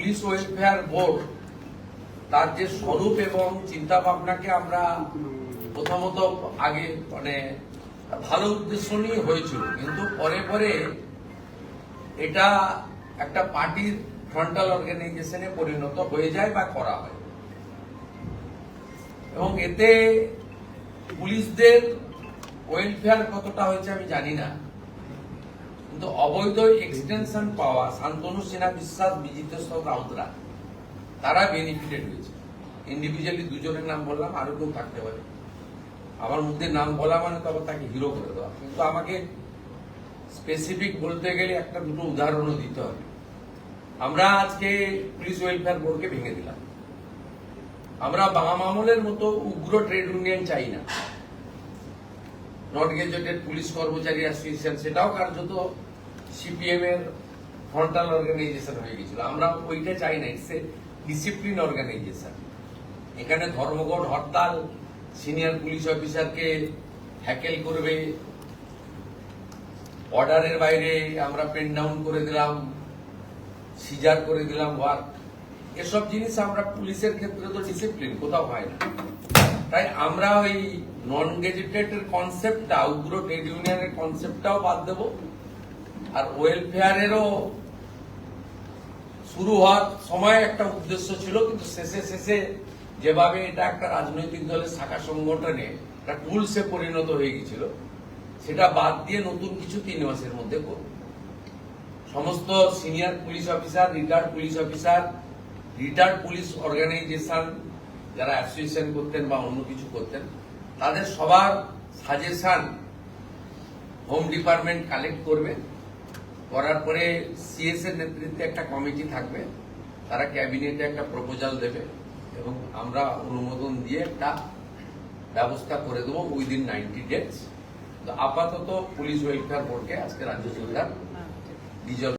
Police welfare board তার যে স্বরূপ এবং চিন্তা ভাবনাকে আমরা প্রথমত আগে মানে ভালো উদ্দেশ্য নিয়ে হয়েছিল, কিন্তু পরে পরে এটা একটা পার্টির ফ্রন্টাল অর্গানাইজেশনে পরিণত হয়ে যায় বা করা হয় এবং এতে পুলিশদের ওয়েলফেয়ার কতটা হয়েছে আমি জানি না, কিন্তু অবৈধ এক্সটেনশন পাওয়া শান্তনু সিনহা বিশ্বাস বিজিতেশ্বর রাউতরা তারা বেনিফিটেড হয়েছে। ইন্ডিভিজুয়ালি দুজনের নাম বললাম, আরো কেউ থাকতে পারে, আমার মধ্যে নাম বলা মানে তবে তাকে হিরো করে দেওয়া, কিন্তু আমাকে স্পেসিফিক বলতে গেলে একটা দুটো উদাহরণও দিতে হবে। আমরা আজকে পুলিশ ওয়েলফেয়ার বোর্ডকে ভেঙে দিলাম। আমরা বাম আমলের মতো উগ্র ট্রেড ইউনিয়ন চাই না। নট গেজেটেড পুলিশ কর্মচারী অ্যাসোসিয়েশন সেটাও কার্যত সিপিএম এর ফ্রন্টাল অর্গানাইজেশন হয়ে গেছিল। আমরা ওইটা চাই না, ইটস এ ডিসিপ্লিন অর্গানাইজেশন। এখানে ধর্মঘট হরতাল, সিনিয়র পুলিশ অফিসারকে হ্যাকেল করবে, অর্ডারের বাইরে আমরা পেন ডাউন করে দিলাম, সিজার করে দিলাম ওয়ার্ক, এসব জিনিস আমরা পুলিশের ক্ষেত্রে তো ডিসিপ্লিন কোথাও হয় না। তাই আমরা ওই নন গেজেটেড কনসেপ্টটা, উগ্র ট্রেড ইউনিয়নের কনসেপ্টটাও বাদ দেব, আর ওয়েলফেয়ারেরও শুরু হওয়ার সময় একটা উদ্দেশ্য ছিল, কিন্তু শেষে শেষে যেভাবে এটা একটা রাজনৈতিক দলের শাখা সংগঠনে একটা টুলসে পরিণত হয়ে গেছিল, সেটা বাদ দিয়ে নতুন কিছু 3 মাসের মধ্যে করব। সমস্ত senior police officer, retired police officer, retired police organisation যারা অ্যাসোসিয়েশন করতেন বা অন্য কিছু করতেন, তাদের সবার সাজেশন হোম ডিপার্টমেন্ট কালেক্ট করবে। করার পরে সিএস এর নেতৃত্বে একটা কমিটি থাকবে, তারা ক্যাবিনেটে একটা প্রপোজাল দেবে এবং আমরা অনুমোদন দিয়ে একটা ব্যবস্থা করে দেবো উইদিন 90 ডেজ। আপাতত পুলিশ ওয়েলফেয়ার বোর্ডকে আজকে রাজ্য সরকার ডিজলভ